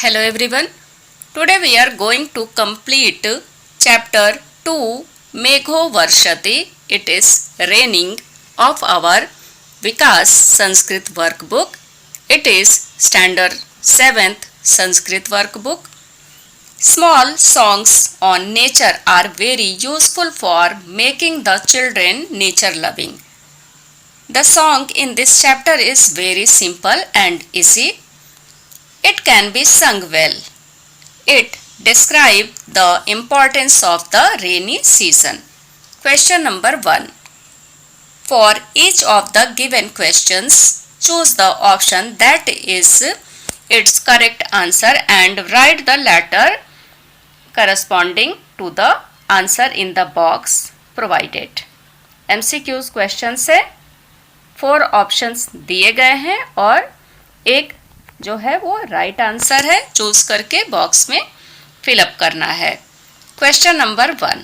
Hello everyone. Today we are going to complete chapter 2 Megho Varshati. It is raining of our Vikas Sanskrit workbook. It is standard 7th Sanskrit workbook. Small songs on nature are very useful for making the children nature loving. The song in this chapter is very simple and easy. It can be sung well. It describes the importance of the rainy season. Question number 1. For each of the given questions, choose the option that is its correct answer and write the letter corresponding to the answer in the box provided. MCQs question से 4 options दिए गए हैं और एक जो है वो right answer है, चूज करके बॉक्स में फिलअप करना है. Question number 1.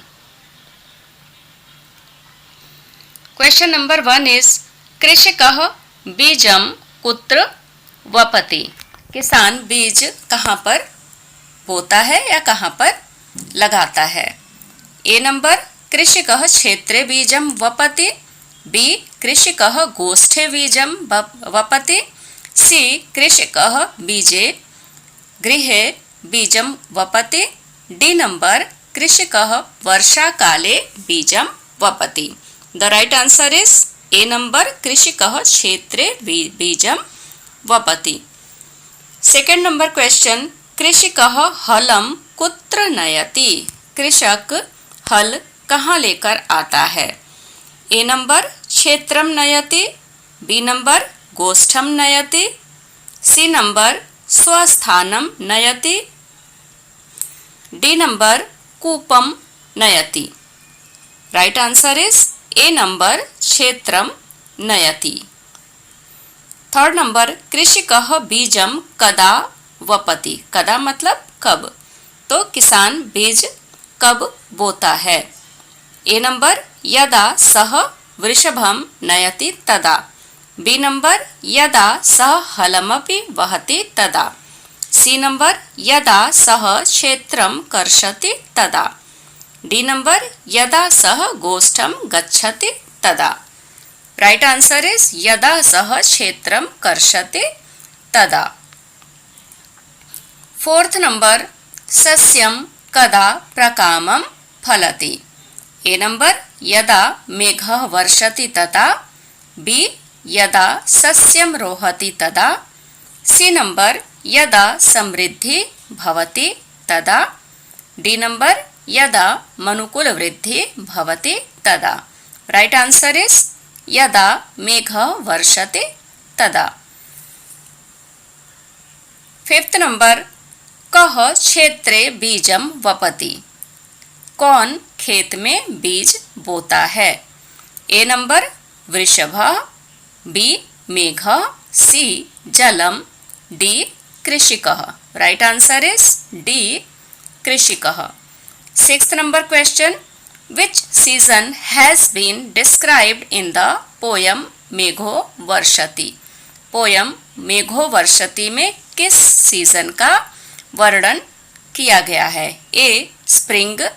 Question number 1 is कृषिकः बीजम कुत्र वपति. किसान बीज कहाँ पर बोता है या कहाँ पर लगाता है. ए नंबर कृषिकः क्षेत्रे बीजम वपति. बी कृषिकः गोष्ठे बीजम वपति. सी कृषिकः बीजे गृहे बीजम वपति. डी नंबर कृषिकः वर्षा काले बीजम वपति. The right answer is A number कृषिकः क्षेत्रे बीजम वपति. सेकेंड नंबर क्वेश्चन कृषिकः हलम कुत्र नयति. कृषक हल कहाँ लेकर आता है. ए नंबर क्षेत्रम नयति. बी नंबर गोष्ठम नयति. सी नंबर स्वस्थानम नयति. डी नंबर कूपम नयति. Right answer is A number क्षेत्रम नयति. थर्ड नंबर कृषिकः बीजम कदा वपति. कदा मतलब कब, तो किसान बीज कब बोता है. ए नंबर यदा सह वृषभम नयति तदा. बी नंबर यदा सह हलमपि वहति तदा. सी नंबर यदा सह क्षेत्रम कर्षति तदा. डी नंबर यदा सह गोष्ठम गच्छति तदा. राइट आंसर इज यदा सह क्षेत्रम कर्षति तदा. फोर्थ नंबर सस्यम कदा प्रकामम फलति. ए नंबर यदा मेघः वर्षति तदा. बी यदा सस्यम रोहति तदा. सी नंबर यदा समृद्धि भवति तदा. डी नंबर यदा मनुकुल वृद्धि भवति तदा. राइट आंसर इज यदा मेघः वर्षति तदा. फिफ्थ नंबर कः क्षेत्रे बीजम वपति. कौन खेत में बीज बोता है. A number वृषभः. बी मेघः. सी जलम. डी कृषिकः. राइट आंसर इज डी कृषिकः. Sixth number question which season has been described in the poem मेघो वर्षति. पोयम मेघो वर्षति में किस सीजन का वर्णन किया गया है. A spring.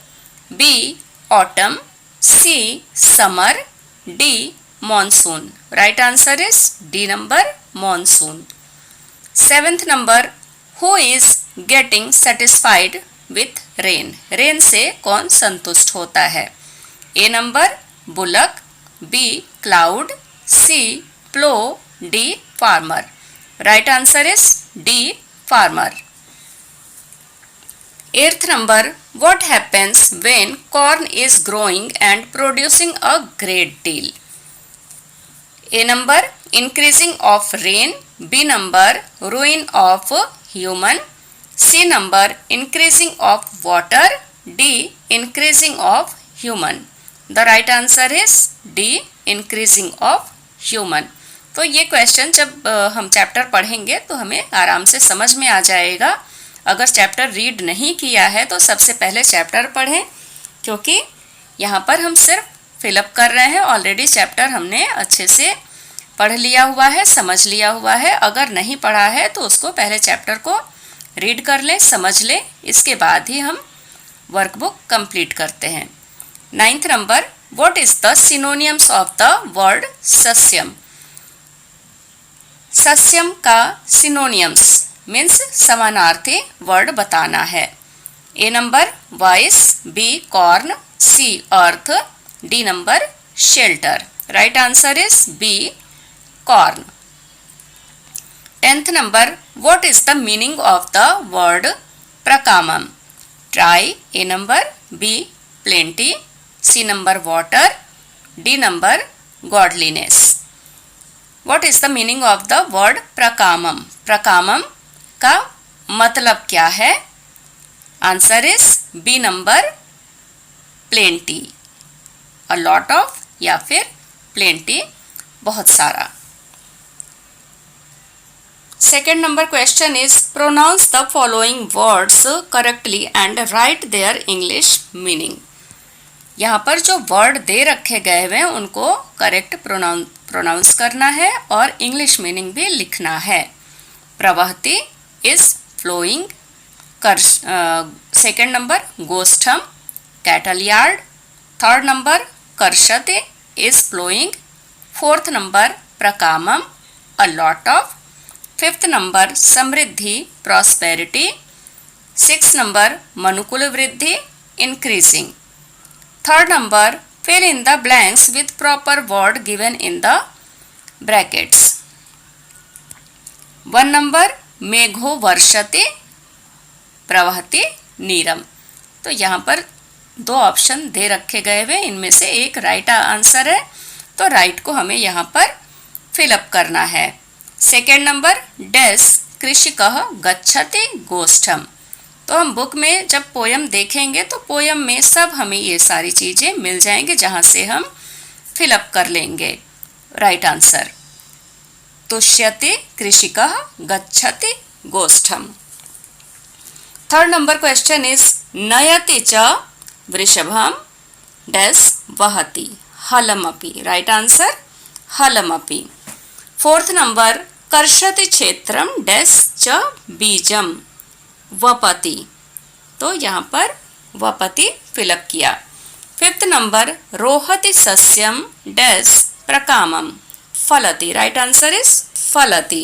B autumn. C summer. D monsoon. Right answer is D number monsoon. Seventh number who is getting satisfied with rain. Rain से कौन संतुष्ट होता है. A number bullock. B cloud. C plough. D farmer. Right answer is D farmer. Eighth number what happens when corn is growing and producing a great deal. A number increasing of rain. B number ruin of human. C number increasing of water. D increasing of human. The right answer is D increasing of human. तो ये question जब हम chapter पढ़ेंगे तो हमें आराम से समझ में आ जाएगा. अगर चैप्टर रीड नहीं किया है तो सबसे पहले चैप्टर पढ़ें, क्योंकि यहाँ पर हम सिर्फ फिलअप कर रहे हैं. ऑलरेडी चैप्टर हमने अच्छे से पढ़ लिया हुआ है, समझ लिया हुआ है. अगर नहीं पढ़ा है तो उसको पहले चैप्टर को रीड कर लें, समझ लें, इसके बाद ही हम वर्कबुक कंप्लीट करते हैं। 9th number, what is the synonyms of the word सस्यम? सस्यम का सिनोनियम्स मीन्स समानार्थी वर्ड बताना है। A number vice, B corn, C earth, D number shelter. Right answer is B corn. 10th number, what is the meaning of the word प्रकामम? Try, A number, B plenty, C number water, D number godliness. What is the meaning of the word प्रकामम? प्रकामम का मतलब क्या है? Answer is B number plenty, a lot of, या फिर plenty बहुत सारा। Second number question is pronounce the following words correctly and write their English meaning. यहाँ पर जो वर्ड दे रखे गए हुए हैं उनको करेक्ट प्रोनाउंस करना है और इंग्लिश मीनिंग भी लिखना है। प्रवहती इज फ्लोइंग। सेकेंड नंबर गोष्ठम, कैटल यार्ड। थर्ड नंबर कर्षति इज फ्लोइंग। फोर्थ नंबर प्रकामम, a lot of. Fifth number समृद्धि, प्रॉस्पेरिटी। सिक्स नंबर मनुकुल वृद्धि, increasing. Third number fill in the blanks with proper word given in the brackets. 1 number मेघो वर्षति प्रवहति नीरम। तो यहाँ पर दो ऑप्शन दे रखे गए हुए, इनमें से एक राइट आंसर है, तो राइट को हमें यहाँ पर फिलअप करना है। सेकेंड नंबर डैश कृषिकः गच्छति गोष्ठम। तो हम बुक में जब पोयम देखेंगे तो पोयम में सब हमें ये सारी चीज़ें मिल जाएंगी जहाँ से हम फिलअप कर लेंगे राइट आंसर। तुष्यति कृषिकः गच्छति गोष्ठम। थर्ड नंबर क्वेश्चन इज नयति च वृषभम डैश वहति हलमपि। राइट आंसर हलमपि। फोर्थ नंबर कर्षति क्षेत्रम डैश च बीजम वपति। तो यहाँ पर वपति फिलअप किया। फिफ्थ नंबर रोहति सस्यम डैश प्रकामम फलति। राइट आंसर इज फलति।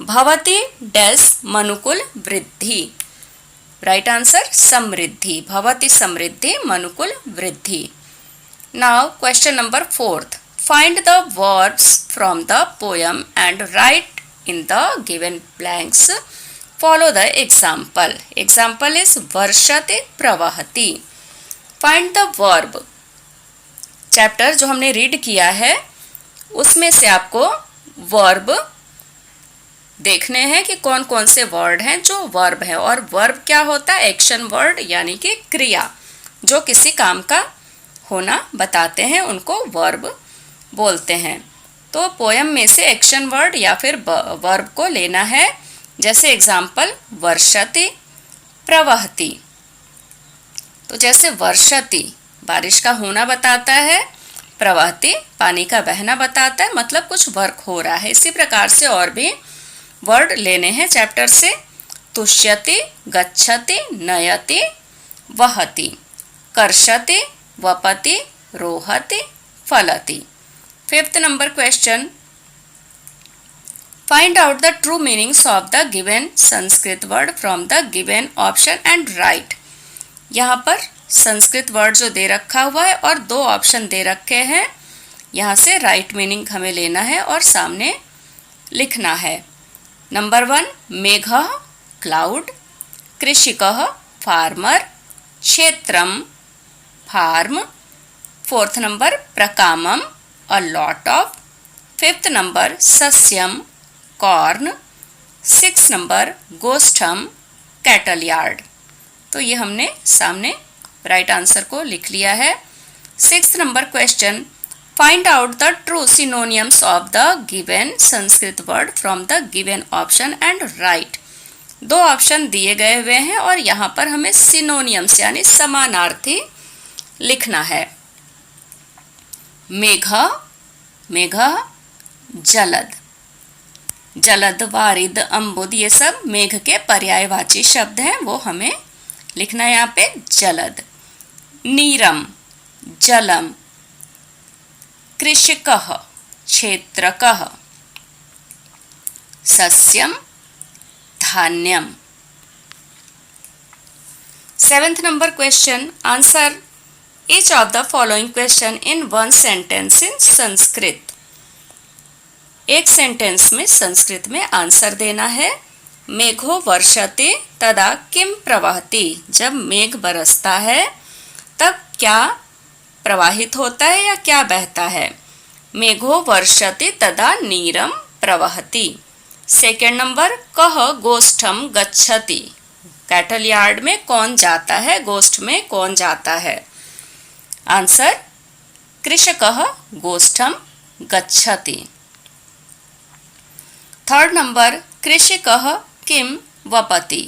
भवति डैश मनुकुल वृद्धि। राइट आंसर समृद्धि। भवति समृद्धि मनुकुल वृद्धि। Now question number fourth, find the verbs from the poem and write in the given blanks. Follow the example. Example is वर्षति प्रवहति. Find the verb. चैप्टर जो हमने रीड किया है उसमें से आपको वर्ब देखने हैं कि कौन कौन से वर्ड हैं जो वर्ब है। और वर्ब क्या होता है? एक्शन वर्ड, यानी कि क्रिया जो किसी काम का होना बताते हैं उनको वर्ब बोलते हैं। तो पोयम में से एक्शन वर्ड या फिर वर्ब को लेना है। जैसे एग्जाम्पल वर्षति प्रवहति। तो जैसे वर्षति बारिश का होना बताता है, प्रवहति पानी का बहना बताता है, मतलब कुछ वर्क हो रहा है। इसी प्रकार से और भी वर्ड लेने हैं चैप्टर से। तुष्यति, गच्छति, नयति, वहति, कर्षति, वपति, रोहति, फलति। Fifth number question, Find out the true meanings of the given Sanskrit word from the given option and write. यहाँ पर संस्कृत वर्ड जो दे रखा हुआ है और दो ऑप्शन दे रखे हैं, यहाँ से राइट मीनिंग हमें लेना है और सामने लिखना है। नंबर 1 मेघः क्लाउड, कृषिकः फार्मर, क्षेत्रम फार्म। फोर्थ नंबर प्रकामम a lot of. Fifth number सस्यम कॉर्न। 6 नंबर गोष्ठम कैटल यार्ड। तो ये हमने सामने राइट आंसर को लिख लिया है। 6th number question, find out the true synonyms of the given Sanskrit word from the given option and right. दो ऑप्शन दिए गए हुए हैं और यहाँ पर हमें सिनोनियम्स यानी समानार्थी लिखना है। मेघ, मेघ जलद, जलद, वारिद, अम्बुद, ये सब मेघ के पर्यायवाची शब्द हैं, वो हमें लिखना है यहाँ पे जलद। नीरम जलम, कृषकः क्षेत्रकः, सस्यम धान्यम। 7th number question, answer each of the following question in one sentence in Sanskrit. एक सेंटेंस में संस्कृत में आंसर देना है। मेघो वर्षते तदा किम प्रवहति, जब मेघ बरसता है तब क्या प्रवाहित होता है या क्या बहता है। मेघो वर्षते तदा नीरम प्रवहति। सेकेंड नंबर, कह गोष्ठम गच्छति, कैटल यार्ड में कौन जाता है, गोष्ठ में कौन जाता है। आंसर, कृषकः गोष्ठम गच्छति। थर्ड नंबर, कृषकः किम वपति,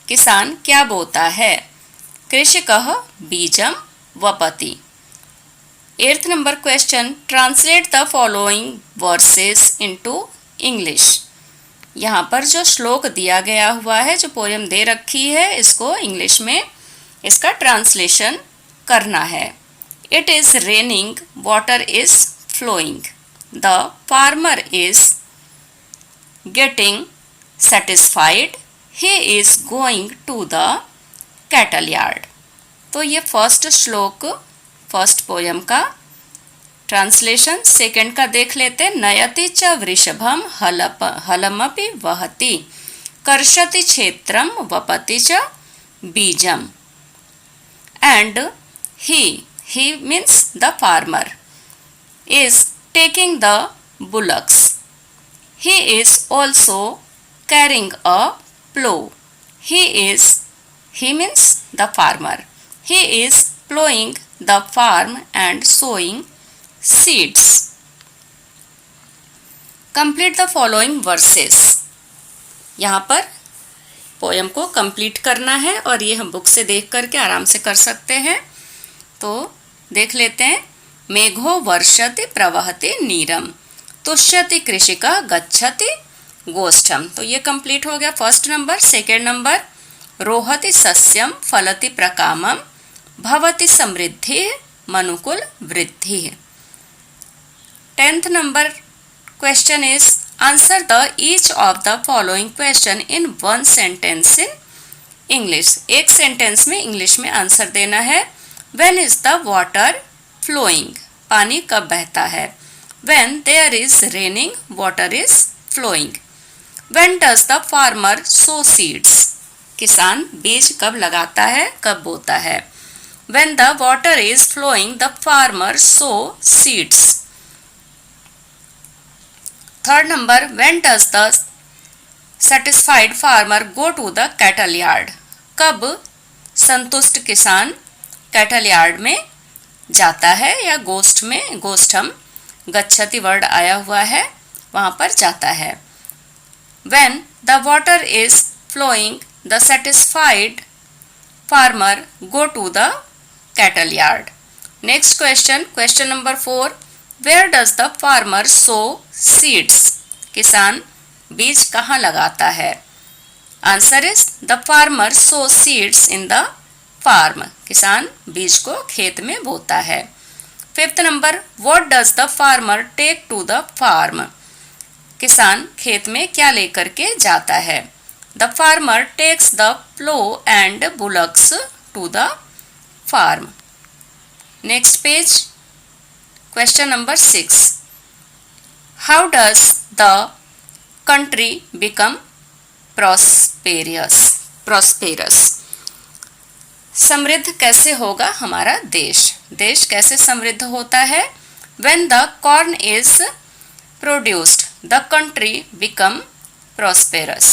किसान क्या बोता है। कृषकः बीजम वपति। 8th number question, translate the following versus into English. यहाँ पर जो श्लोक दिया गया हुआ है, जो पोयम दे रखी है, इसको इंग्लिश में इसका ट्रांसलेशन करना है। It is raining, water is flowing, the farmer is getting satisfied, he is going to the cattle yard. तो ये फर्स्ट श्लोक, फर्स्ट पोयम का ट्रांसलेशन। सेकंड का देख लेते। नयति च वृषभम हलमपि वहति, कर्षति क्षेत्रम वपति च बीजम। And he means the farmer is taking the bullocks, he is also carrying a plow, he means the farmer, he is plowing the farm and sowing seeds. Complete the following verses. यहाँ पर poem को complete करना है और ये हम book से देख करके आराम से कर सकते हैं। तो देख लेते हैं। मेघो वर्षति प्रवहति नीरम, तुष्यति कृषिका गच्छति गोष्ठम। तो ये कंप्लीट हो गया फर्स्ट नंबर। सेकेंड नंबर, रोहति सस्यम फलति प्रकामम, भवति समृद्धि मनुकुल वृद्धि। 10th number question is answer the each of the following question in one sentence in English. एक सेंटेंस में इंग्लिश में आंसर देना है। When is the water flowing? पानी कब बहता है। When there is raining, water is flowing. When does the farmer sow seeds? किसान बीज कब लगाता है, कब बोता है। When the water is flowing, the farmer sow seeds. Third number, when does the satisfied farmer go to the cattle yard? कब संतुष्ट किसान कैटल यार्ड में जाता है या गोष्ठ में, गोष्ठम गच्छति वर्ड आया हुआ है, वहाँ पर जाता है। When the water is flowing, the satisfied farmer go to the cattle yard. Next question, question number 4. Where does the farmer sow seeds? किसान बीज कहाँ लगाता है। Answer is the farmer sow seeds in the farm. किसान बीज को खेत में बोता है। 5th number, what does the farmer take to the farm? किसान खेत में क्या लेकर के जाता है। The farmer takes the plow and bullocks to the farm. Next page. Question number 6. How does the country become prosperous? समृद्ध कैसे होगा हमारा देश, देश कैसे समृद्ध होता है। When the corn is produced, the country become prosperous.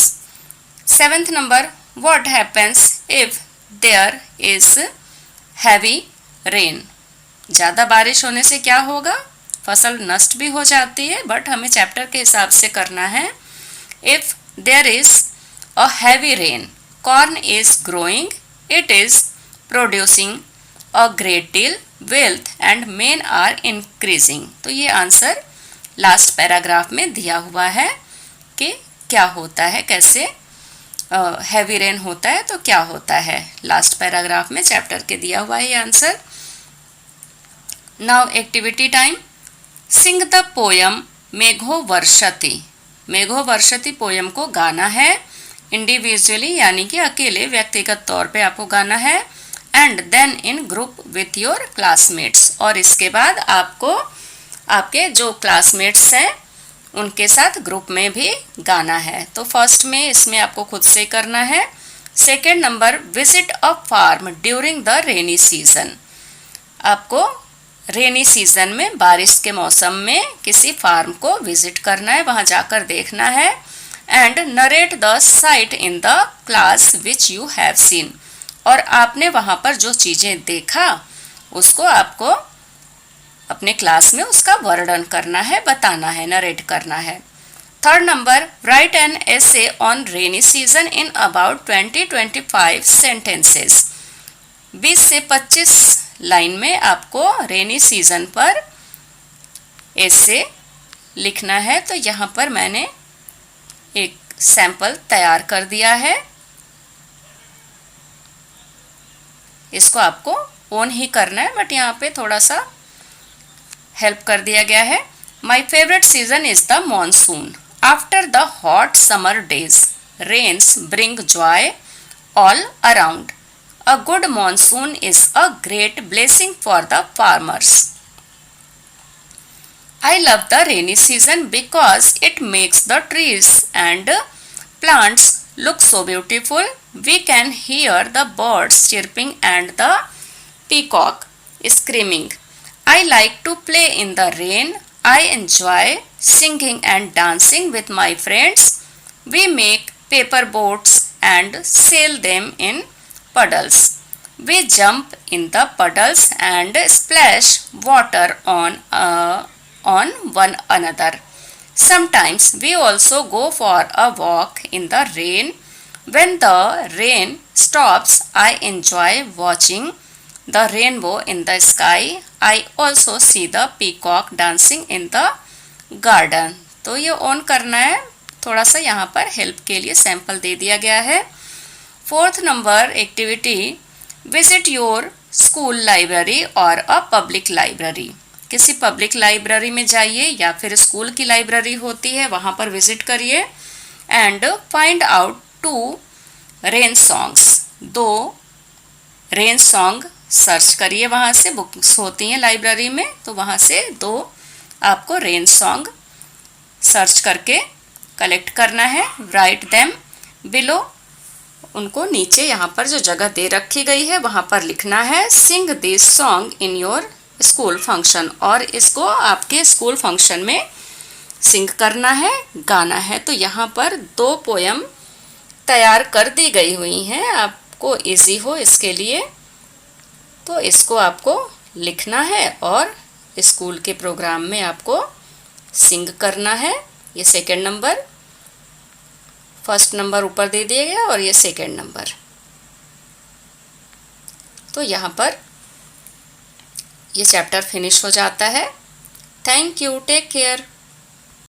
7th number, what happens if there is heavy rain? ज़्यादा बारिश होने से क्या होगा, फसल नष्ट भी हो जाती है, बट हमें चैप्टर के हिसाब से करना है। If there is a heavy rain, corn is growing, it is producing a great deal wealth and men are increasing. तो ये आंसर लास्ट पैराग्राफ में दिया हुआ है। कि क्या होता है, कैसे हैवी रेन होता है तो क्या होता है। लास्ट पैराग्राफ में चैप्टर के दिया हुआ है ये answer. Now activity time. Sing the poem मेघो वर्षति। मेघो वर्षति पोयम को गाना है इंडिविजुअली, यानी कि अकेले व्यक्तिगत तौर पे आपको गाना है, and then in group with your classmates. और इसके बाद आपको आपके जो क्लासमेट्स हैं उनके साथ ग्रुप में भी गाना है। तो फर्स्ट में इसमें आपको खुद से करना है। Second number, visit a farm during the rainy season. आपको रेनी सीजन में, बारिश के मौसम में किसी फार्म को विजिट करना है, वहाँ जाकर देखना है। And narrate the site in the class which you have seen. और आपने वहाँ पर जो चीज़ें देखा उसको आपको अपने क्लास में उसका वर्णन करना है, बताना है, नरेट करना है। Third number, right an essay on rainy season in about 20-25 sentences. 20 से 25 लाइन में आपको रेनी सीजन पर एसे लिखना है। तो यहाँ पर मैंने एक सैंपल तैयार कर दिया है, इसको आपको ओन ही करना है, बट यहाँ पे थोड़ा सा हेल्प कर दिया गया है। My favourite season is the monsoon. After the hot summer days rains bring joy all around. A good monsoon is a great blessing for the farmers. I love the rainy season because it makes the trees and plants look so beautiful. We can hear the birds chirping and the peacock screaming. I like to play in the rain. I enjoy singing and dancing with my friends. We make paper boats and sail them in puddles. We jump in the puddles and splash water on one another. Sometimes we also go for a walk in the rain. When the rain stops, I enjoy watching the rainbow in the sky. I also see the peacock dancing in the garden. तो ये on करना है, थोड़ा सा यहाँ पर help के लिए सैंपल दे दिया गया है। Fourth number activity, visit your school library और अ पब्लिक लाइब्रेरी। किसी पब्लिक लाइब्रेरी में जाइए या फिर स्कूल की लाइब्रेरी होती है वहाँ पर विजिट करिए। And find out 2 rain songs. 2 rain song search करिए, वहाँ से बुक्स होती हैं लाइब्रेरी में, तो वहाँ से 2 आपको रेन सॉन्ग सर्च करके कलेक्ट करना है। Write them below. उनको नीचे यहाँ पर जो जगह दे रखी गई है वहाँ पर लिखना है। सिंग this song in your school function. और इसको आपके स्कूल फंक्शन में सिंग करना है, गाना है। तो यहाँ पर 2 पोयम तैयार कर दी गई हुई हैं, आपको इजी हो इसके लिए। तो इसको आपको लिखना है और स्कूल के प्रोग्राम में आपको सिंग करना है। ये सेकंड नंबर, फर्स्ट नंबर ऊपर दे दिया गया और ये सेकंड नंबर। तो यहाँ पर ये चैप्टर फिनिश हो जाता है। Thank you, take care.